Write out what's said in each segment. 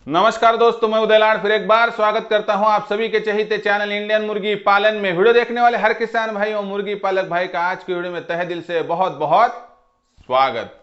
नमस्कार दोस्तों, मैं उदय लाड फिर एक बार स्वागत करता हूं आप सभी के चहीते चैनल इंडियन मुर्गी पालन में। वीडियो देखने वाले हर किसान भाई और मुर्गी पालक भाई का आज की वीडियो में तहे दिल से बहुत बहुत स्वागत।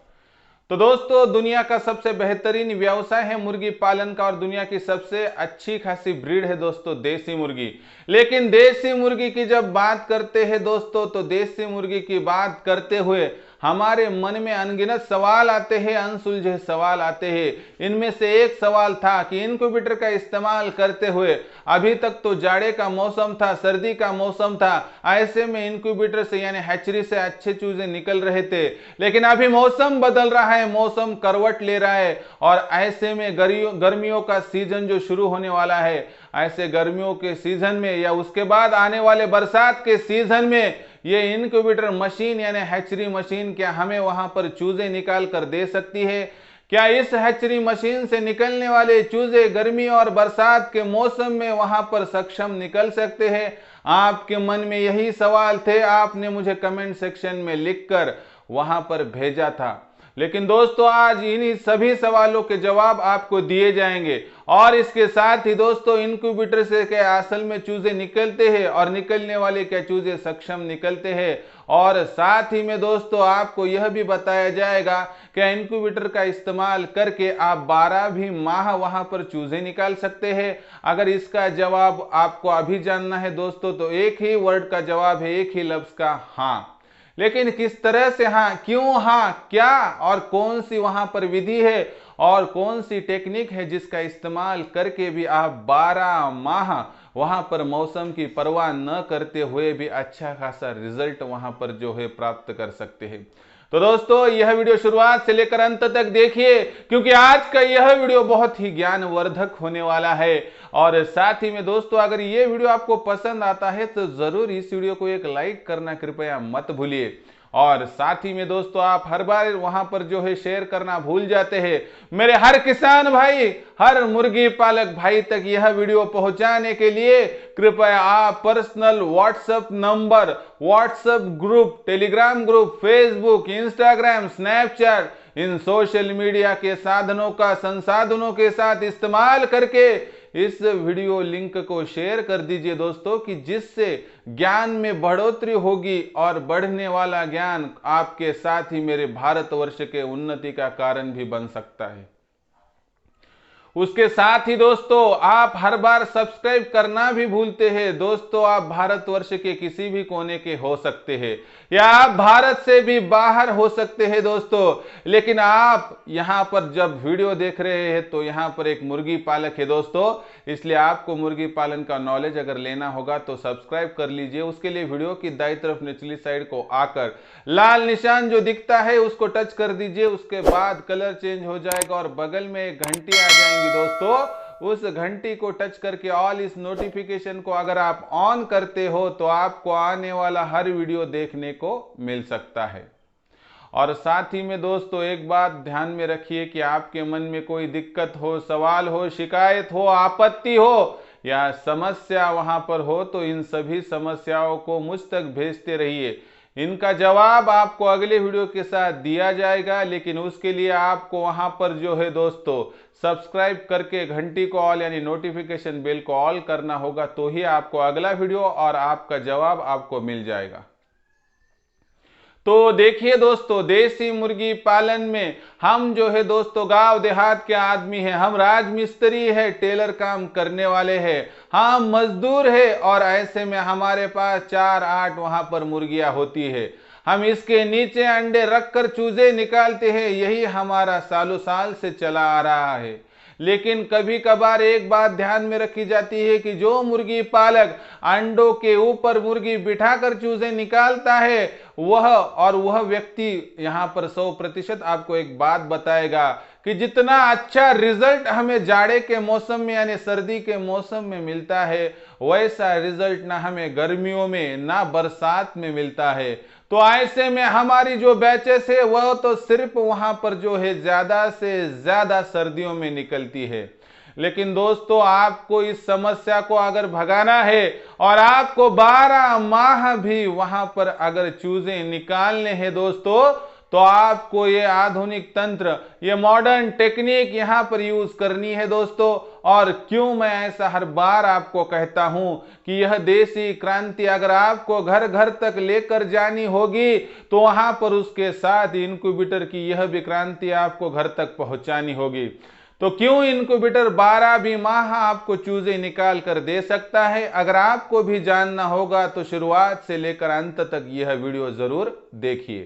तो दोस्तों, दुनिया का सबसे बेहतरीन व्यवसाय है मुर्गी पालन का और दुनिया की सबसे अच्छी खासी ब्रीड है दोस्तों देसी मुर्गी। लेकिन देसी मुर्गी की जब बात करते हैं दोस्तों, तो देसी मुर्गी की बात करते हुए हमारे मन में अनगिनत सवाल आते हैं, अनसुलझे सवाल आते हैं। इनमें से एक सवाल था कि इनक्यूबेटर का इस्तेमाल करते हुए अभी तक तो जाड़े का मौसम था, सर्दी का मौसम था, ऐसे में इनक्यूबेटर से यानी हैचरी से अच्छे चूजे निकल रहे थे। लेकिन अभी मौसम बदल रहा है, मौसम करवट ले रहा है और ऐसे में गर्मियों का सीजन जो शुरू होने वाला है, ऐसे गर्मियों के सीजन में या उसके बाद आने वाले बरसात के सीजन में ये इनक्यूबेटर मशीन यानी हैचरी मशीन क्या हमें वहां पर चूजे निकाल कर दे सकती है? क्या इस हैचरी मशीन से निकलने वाले चूजे गर्मी और बरसात के मौसम में वहां पर सक्षम निकल सकते हैं? आपके मन में यही सवाल थे, आपने मुझे कमेंट सेक्शन में लिखकर वहां पर भेजा था। लेकिन दोस्तों, आज इन्हीं सभी सवालों के जवाब आपको दिए जाएंगे और इसके साथ ही दोस्तों, इनक्यूबेटर से क्या असल में चूजे निकलते हैं और निकलने वाले क्या चूजे सक्षम निकलते हैं, और साथ ही में दोस्तों आपको यह भी बताया जाएगा कि इनक्यूबेटर का इस्तेमाल करके आप 12 भी माह वहां पर चूजे निकाल सकते हैं। अगर इसका जवाब आपको अभी जानना है दोस्तों, तो एक ही वर्ड का जवाब है, एक ही लफ्ज का हाँ। लेकिन किस तरह से हाँ, क्यों हाँ, क्या और कौन सी वहां पर विधि है और कौन सी टेक्निक है जिसका इस्तेमाल करके भी आप 12 माह वहां पर मौसम की परवाह न करते हुए भी अच्छा खासा रिजल्ट वहां पर जो है प्राप्त कर सकते हैं। तो दोस्तों, यह वीडियो शुरुआत से लेकर अंत तक देखिए, क्योंकि आज का यह वीडियो बहुत ही ज्ञानवर्धक होने वाला है। और साथ ही में दोस्तों, अगर ये वीडियो आपको पसंद आता है तो जरूर इस वीडियो को एक लाइक करना कृपया मत भूलिए। और साथ ही में दोस्तों, आप हर बार वहां पर जो है शेयर करना भूल जाते हैं। मेरे हर किसान भाई, हर मुर्गी पालक भाई तक यह वीडियो पहुंचाने के लिए कृपया आप personal WhatsApp number, WhatsApp group, Telegram group, Facebook, Instagram, Snapchat, इन सोशल मीडिया के साधनों का संसाधनों के साथ इस्तेमाल करके इस वीडियो लिंक को शेयर कर दीजिए दोस्तों, कि जिससे ज्ञान में बढ़ोतरी होगी और बढ़ने वाला ज्ञान आपके साथ ही मेरे भारतवर्ष के उन्नति का कारण भी बन सकता है। उसके साथ ही दोस्तों, आप हर बार सब्सक्राइब करना भी भूलते हैं। दोस्तों, आप भारतवर्ष के किसी भी कोने के हो सकते हैं या आप भारत से भी बाहर हो सकते हैं दोस्तों, लेकिन आप यहां पर जब वीडियो देख रहे हैं तो यहां पर एक मुर्गी पालक है दोस्तों, इसलिए आपको मुर्गी पालन का नॉलेज अगर लेना होगा तो सब्सक्राइब कर लीजिए। उसके लिए वीडियो की दाईं तरफ निचली साइड को आकर लाल निशान जो दिखता है उसको टच कर दीजिए। उसके बाद कलर चेंज हो जाएगा और बगल में एक घंटी आ जाएंगी दोस्तों, उस घंटी को टच करके ऑल इस नोटिफिकेशन को अगर आप ऑन करते हो तो आपको आने वाला हर वीडियो देखने को मिल सकता है। और साथ ही में दोस्तों, एक बात ध्यान में रखिए कि आपके मन में कोई दिक्कत हो, सवाल हो, शिकायत हो, आपत्ति हो या समस्या वहां पर हो, तो इन सभी समस्याओं को मुझ तक भेजते रहिए। इनका जवाब आपको अगले वीडियो के साथ दिया जाएगा, लेकिन उसके लिए आपको वहां पर जो है दोस्तों सब्सक्राइब करके घंटी को ऑल यानी नोटिफिकेशन बेल को ऑल करना होगा, तो ही आपको अगला वीडियो और आपका जवाब आपको मिल जाएगा। तो देखिए दोस्तों, देसी मुर्गी पालन में हम जो है दोस्तों गांव देहात के आदमी हैं, हम राजमिस्त्री है, टेलर काम करने वाले हैं, हम मजदूर है और ऐसे में हमारे पास 4-8 वहां पर मुर्गियां होती है। हम इसके नीचे अंडे रखकर चूजे निकालते हैं, यही हमारा सालों साल से चला आ रहा है। लेकिन कभी कभार एक बात ध्यान में रखी जाती है कि जो मुर्गी पालक अंडों के ऊपर मुर्गी बिठाकर चूजे निकालता है वह व्यक्ति यहां पर 100% आपको एक बात बताएगा कि जितना अच्छा रिजल्ट हमें जाड़े के मौसम में यानी सर्दी के मौसम में मिलता है, वैसा रिजल्ट ना हमें गर्मियों में ना बरसात में मिलता है। तो ऐसे में हमारी जो बैचेस है वह तो सिर्फ वहां पर जो है ज्यादा से ज्यादा सर्दियों में निकलती है। लेकिन दोस्तों, आपको इस समस्या को अगर भगाना है और आपको 12 माह भी वहां पर अगर चूजे निकालने हैं दोस्तों, तो आपको ये आधुनिक तंत्र, ये मॉडर्न टेक्निक यहां पर यूज करनी है दोस्तों। और क्यों मैं ऐसा हर बार आपको कहता हूं कि यह देसी क्रांति अगर आपको घर घर तक लेकर जानी होगी तो वहां पर उसके साथ इनक्यूबेटर की यह भी क्रांति आपको घर तक पहुंचानी होगी। तो क्यों इनक्यूबेटर 12 भी माह आपको चूजे निकाल कर दे सकता है, अगर आपको भी जानना होगा तो शुरुआत से लेकर अंत तक यह वीडियो जरूर देखिए।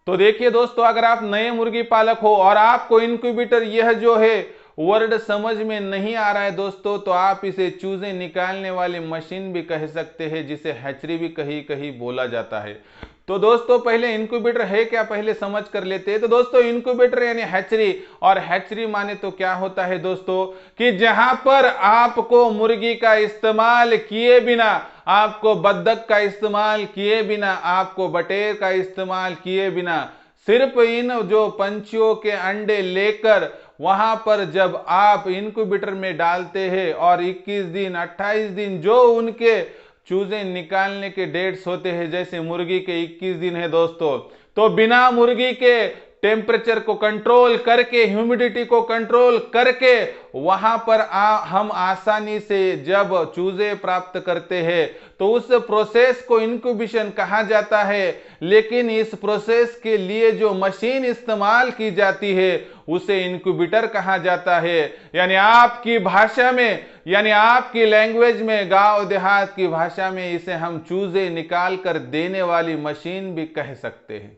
तो देखिए दोस्तों, अगर आप नए मुर्गी पालक हो और आपको इनक्यूबेटर यह जो है वर्ड समझ में नहीं आ रहा है दोस्तों, तो आप इसे चूजे निकालने वाली मशीन भी कह सकते हैं, जिसे हैचरी भी कहीं कहीं बोला जाता है। तो दोस्तों पहले इनक्यूबेटर है क्या पहले समझ कर लेते हैं। तो दोस्तों इनक्यूबेटर यानी हैचरी, और हैचरी माने तो क्या होता है दोस्तों कि जहां पर आपको मुर्गी का इस्तेमाल किए बिना, आपको बत्तख का इस्तेमाल किए बिना, आपको बटेर का इस्तेमाल किए बिना सिर्फ इन जो पंछियों के अंडे लेकर वहां पर जब आप इनक्यूबेटर में डालते हैं और 21 दिन 28 दिन जो उनके चूजे निकालने के डेट्स होते हैं, जैसे मुर्गी के 21 दिन है दोस्तों, तो बिना मुर्गी के टेम्परेचर को कंट्रोल करके, ह्यूमिडिटी को कंट्रोल करके वहां पर हम आसानी से जब चूजे प्राप्त करते हैं तो उस प्रोसेस को इंक्यूबेशन कहा जाता है। लेकिन इस प्रोसेस के लिए जो मशीन इस्तेमाल की जाती है उसे इंक्यूबेटर कहा जाता है। यानी आपकी भाषा में, यानी आपकी लैंग्वेज में, गांव देहात की भाषा में इसे हम चूजे निकाल कर देने वाली मशीन भी कह सकते हैं।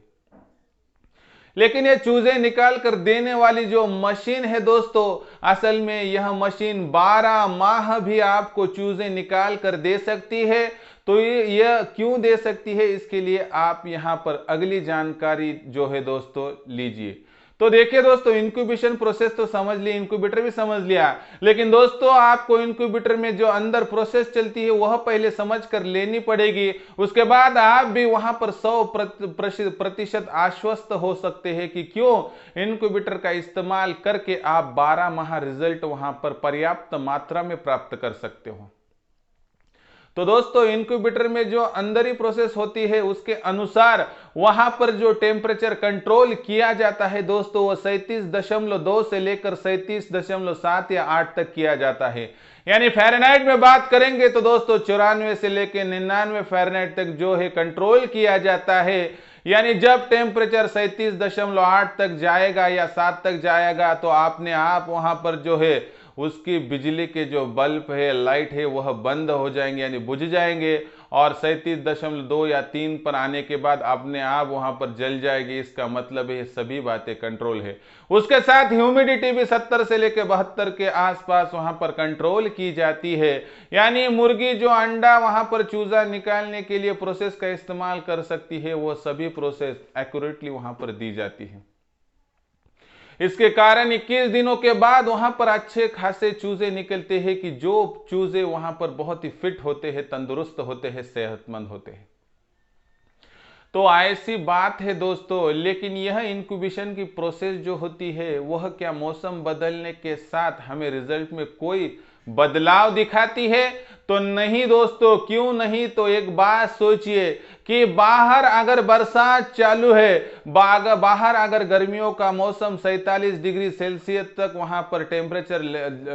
लेकिन ये चूजे निकाल कर देने वाली जो मशीन है दोस्तों, असल में यह मशीन 12 माह भी आपको चूजे निकाल कर दे सकती है। तो यह क्यों दे सकती है, इसके लिए आप यहां पर अगली जानकारी जो है दोस्तों लीजिए। तो देखिए दोस्तों, इंक्यूबेशन प्रोसेस तो समझ लिया, इंक्यूबेटर भी समझ लिया, लेकिन दोस्तों आपको इंक्यूबेटर में जो अंदर प्रोसेस चलती है वह पहले समझ कर लेनी पड़ेगी। उसके बाद आप भी वहां पर 100% आश्वस्त हो सकते हैं कि क्यों इंक्यूबेटर का इस्तेमाल करके आप 12 माह रिजल्ट वहां पर पर्याप्त मात्रा में प्राप्त कर सकते हो। तो दोस्तों इंक्यूबेटर में जो अंदरी प्रोसेस होती है उसके अनुसार वहां पर जो टेम्परेचर कंट्रोल किया जाता है दोस्तों, वो 37.2 से लेकर 37.7 या 8 तक किया जाता है। यानी फ़ारेनहाइट में बात करेंगे तो दोस्तों 94 से लेकर 99 फ़ारेनहाइट तक जो है कंट्रोल किया जाता है। यानी जब टेम्परेचर 37.8 तक जाएगा या 7 तक जाएगा तो आपने आप वहां पर जो है उसकी बिजली के जो बल्ब है, लाइट है, वह बंद हो जाएंगे यानी बुझ जाएंगे, और 37.2 या 3 पर आने के बाद अपने आप वहां पर जल जाएगी। इसका मतलब है सभी बातें कंट्रोल है। उसके साथ ह्यूमिडिटी भी 70 से लेकर 72 के आसपास वहां पर कंट्रोल की जाती है। यानी मुर्गी जो अंडा वहां पर चूजा निकालने के लिए प्रोसेस का इस्तेमाल कर सकती है, वो सभी प्रोसेस एक्यूरेटली वहां पर दी जाती है। इसके कारण 21 दिनों के बाद वहां पर अच्छे खासे चूजे निकलते हैं कि जो चूजे वहां पर बहुत ही फिट होते हैं, तंदुरुस्त होते हैं, सेहतमंद होते हैं। तो ऐसी बात है दोस्तों। लेकिन यह इंक्यूबेशन की प्रोसेस जो होती है वह क्या मौसम बदलने के साथ हमें रिजल्ट में कोई बदलाव दिखाती है? तो नहीं दोस्तों। क्यों नहीं? तो एक बात सोचिए कि बाहर अगर बरसात चालू है, बाहर अगर गर्मियों का मौसम 47 डिग्री सेल्सियस तक वहां पर टेम्परेचर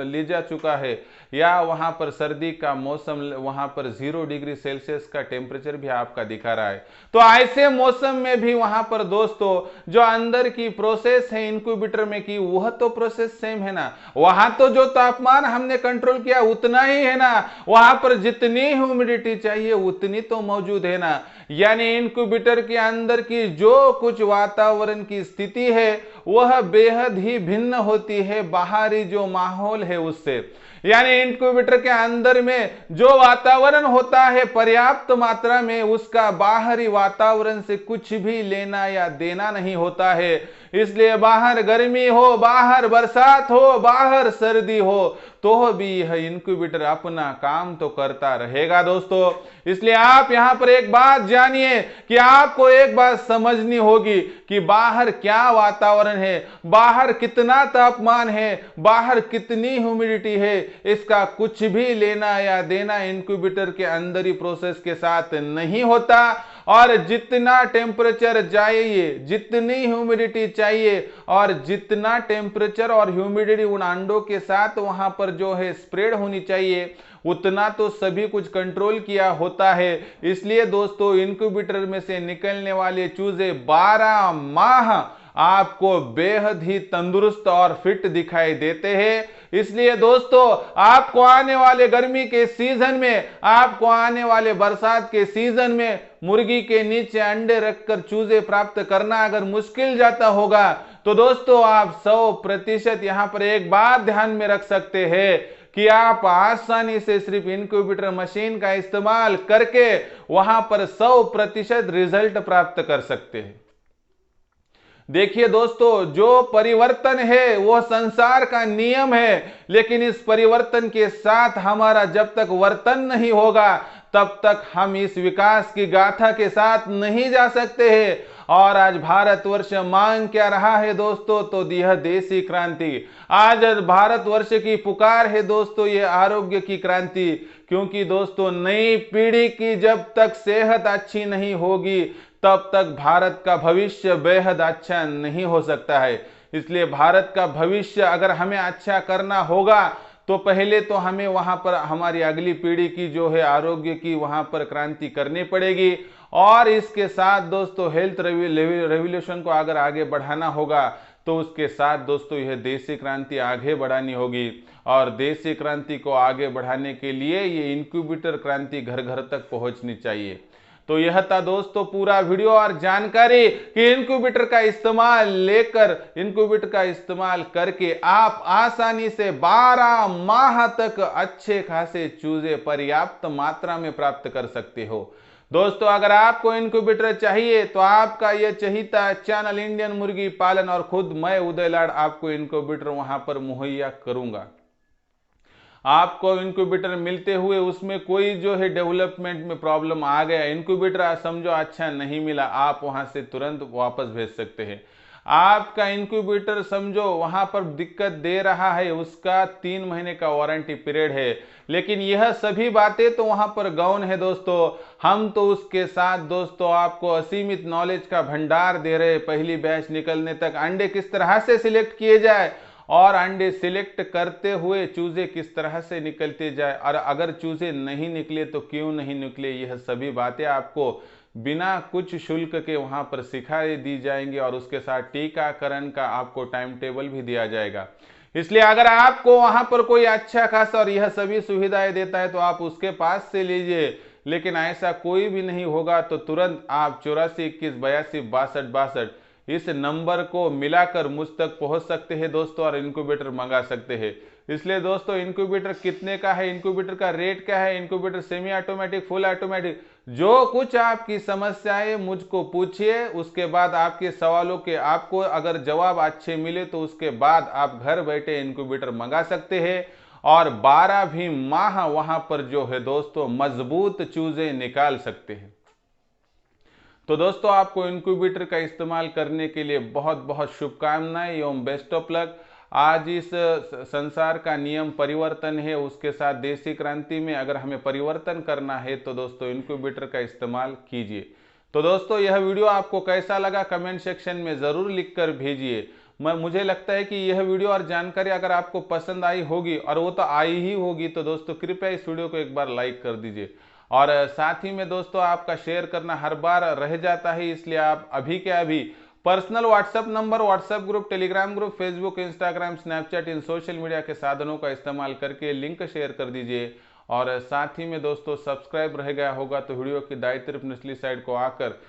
ले जा चुका है, या वहां पर सर्दी का मौसम वहां पर 0 डिग्री सेल्सियस का टेम्परेचर भी आपका दिखा रहा है, तो ऐसे मौसम में भी वहां पर दोस्तों जो अंदर की प्रोसेस है इंक्यूबेटर में की, वह तो प्रोसेस सेम है ना। वहां तो जो तापमान हमने कंट्रोल किया उतना ही है ना, वहां पर जितनी ह्यूमिडिटी चाहिए उतनी तो मौजूद है ना। यानी इंक्यूबेटर के अंदर की जो कुछ वातावरण की स्थिति है वह बेहद ही भिन्न होती है बाहरी जो माहौल है उससे। यानी इंक्यूबेटर के अंदर में जो वातावरण होता है पर्याप्त मात्रा में उसका बाहरी वातावरण से कुछ भी लेना या देना नहीं होता है। इसलिए बाहर गर्मी हो, बाहर बरसात हो, बाहर सर्दी हो, तो भी यह इनक्यूबेटर अपना काम तो करता रहेगा दोस्तों। इसलिए आप यहां पर एक बात जानिए कि आपको एक बात समझनी होगी कि बाहर क्या वातावरण है, बाहर कितना तापमान है, बाहर कितनी ह्यूमिडिटी है, इसका कुछ भी लेना या देना इनक्यूबेटर के अंदर ही प्रोसेस के साथ नहीं होता। और जितना टेम्परेचर चाहिए, जितनी ह्यूमिडिटी चाहिए और जितना टेम्परेचर और ह्यूमिडिटी उन अंडों के साथ वहां पर जो है स्प्रेड होनी चाहिए, उतना तो सभी कुछ कंट्रोल किया होता है। इसलिए दोस्तों इनक्यूबेटर में से निकलने वाले चूजे 12 माह आपको बेहद ही तंदुरुस्त और फिट दिखाई देते हैं। इसलिए दोस्तों आपको आने वाले गर्मी के सीजन में, आपको आने वाले बरसात के सीजन में मुर्गी के नीचे अंडे रखकर चूजे प्राप्त करना अगर मुश्किल जाता होगा तो दोस्तों आप 100% यहां पर एक बात ध्यान में रख सकते हैं कि आप आसानी से सिर्फ इनक्यूबेटर मशीन का इस्तेमाल करके वहां पर 100% रिजल्ट प्राप्त कर सकते हैं। देखिए दोस्तों, जो परिवर्तन है वो संसार का नियम है, लेकिन इस परिवर्तन के साथ हमारा जब तक वर्तन नहीं होगा तब तक हम इस विकास की गाथा के साथ नहीं जा सकते हैं। और आज भारतवर्ष मांग क्या रहा है दोस्तों, तो यह देसी क्रांति। आज भारतवर्ष की पुकार है दोस्तों ये आरोग्य की क्रांति। क्योंकि दोस्तों नई पीढ़ी की जब तक सेहत अच्छी नहीं होगी तब तक भारत का भविष्य बेहद अच्छा नहीं हो सकता है। इसलिए भारत का भविष्य अगर हमें अच्छा करना होगा तो पहले तो हमें वहां पर हमारी अगली पीढ़ी की जो है आरोग्य की वहां पर क्रांति करनी पड़ेगी। और इसके साथ दोस्तों हेल्थ रेवोल्यूशन को अगर आगे बढ़ाना होगा तो उसके साथ दोस्तों यह देसी क्रांति आगे बढ़ानी होगी। और देसी क्रांति को आगे बढ़ाने के लिए ये इनक्यूबेटर क्रांति घर घर तक पहुंचनी चाहिए। तो यह था दोस्तों पूरा वीडियो और जानकारी कि इनक्यूबेटर का इस्तेमाल करके आप आसानी से 12 माह तक अच्छे खासे चूजे पर्याप्त मात्रा में प्राप्त कर सकते हो। दोस्तों अगर आपको इनक्यूबेटर चाहिए तो आपका यह चहीता चैनल इंडियन मुर्गी पालन और खुद मैं उदय लाड आपको इनक्यूबेटर वहां पर मुहैया करूंगा। आपको इनक्यूबेटर मिलते हुए उसमें कोई जो है डेवलपमेंट में प्रॉब्लम आ गया, इनक्यूबेटर समझो अच्छा नहीं मिला, आप वहां से तुरंत वापस भेज सकते हैं। आपका इनक्यूबेटर समझो वहां पर दिक्कत दे रहा है, उसका 3 महीने का वारंटी पीरियड है। लेकिन यह सभी बातें तो वहां पर गौण है दोस्तों। हम तो उसके साथ दोस्तों आपको असीमित नॉलेज का भंडार दे रहे। पहली बैच निकलने तक अंडे किस तरह से सिलेक्ट किए जाए और अंडे सिलेक्ट करते हुए चूजे किस तरह से निकलते जाए, और अगर चूजे नहीं निकले तो क्यों नहीं निकले, यह सभी बातें आपको बिना कुछ शुल्क के वहां पर सिखाई दी जाएंगी। और उसके साथ टीकाकरण का आपको टाइम टेबल भी दिया जाएगा। इसलिए अगर आपको वहां पर कोई अच्छा खासा और यह सभी सुविधाएं देता है तो आप उसके पास से लीजिए। लेकिन ऐसा कोई भी नहीं होगा तो तुरंत आप 84 21 82 62 62 इस नंबर को मिलाकर मुझ तक पहुंच सकते हैं दोस्तों और इनक्यूबेटर मंगा सकते हैं। इसलिए दोस्तों इनक्यूबेटर कितने का है, इनक्यूबेटर का रेट क्या है, incubator semi automatic full automatic, जो कुछ आपकी समस्याएं मुझको पूछिए। उसके बाद आपके सवालों के आपको अगर जवाब अच्छे मिले तो उसके बाद आप घर बैठे इनक्यूबेटर मंगा सकते हैं और 12 भी माह वहां पर जो है दोस्तों मजबूत चूजे निकाल सकते हैं। तो दोस्तों आपको इनक्यूबेटर का इस्तेमाल करने के लिए बहुत बहुत शुभकामनाएं एवं बेस्ट ऑफ लक। आज इस संसार का नियम परिवर्तन है, उसके साथ देसी क्रांति में अगर हमें परिवर्तन करना है तो दोस्तों इनक्यूबेटर का इस्तेमाल कीजिए। तो दोस्तों यह वीडियो आपको कैसा लगा कमेंट सेक्शन में ज़रूर लिखकर भेजिए। मुझे लगता है कि यह वीडियो और जानकारी अगर आपको पसंद आई होगी, और वो तो आई ही होगी, तो दोस्तों कृपया इस वीडियो को एक बार लाइक कर दीजिए। और साथ ही में दोस्तों आपका शेयर करना हर बार रह जाता है, इसलिए आप अभी के अभी personal WhatsApp number, WhatsApp group, Telegram group, Facebook, Instagram, Snapchat इन सोशल मीडिया के साधनों का इस्तेमाल करके लिंक शेयर कर दीजिए। और साथ ही में दोस्तों सब्सक्राइब रह गया होगा तो वीडियो की दाईं तरफ निचली साइड को आकर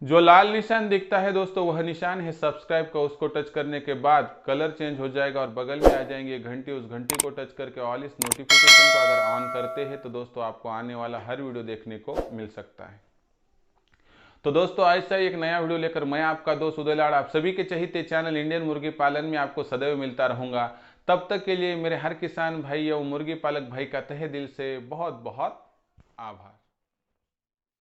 जो लाल निशान दिखता है दोस्तों वह निशान है सब्सक्राइब का, उसको टच करने के बाद कलर चेंज हो जाएगा और बगल में आ जाएंगे घंटी, उस घंटी को टच करके ऑल इस नोटिफिकेशन को अगर ऑन करते हैं तो दोस्तों आपको आने वाला हर वीडियो देखने को मिल सकता है। तो दोस्तों ऐसा ही एक नया वीडियो लेकर मैं आपका दोस्त उदय लाड आप सभी के चहीते चैनल इंडियन मुर्गी पालन में आपको सदैव मिलता रहूंगा। तब तक के लिए मेरे हर किसान भाई और मुर्गी पालक भाई का तहे दिल से बहुत बहुत आभार।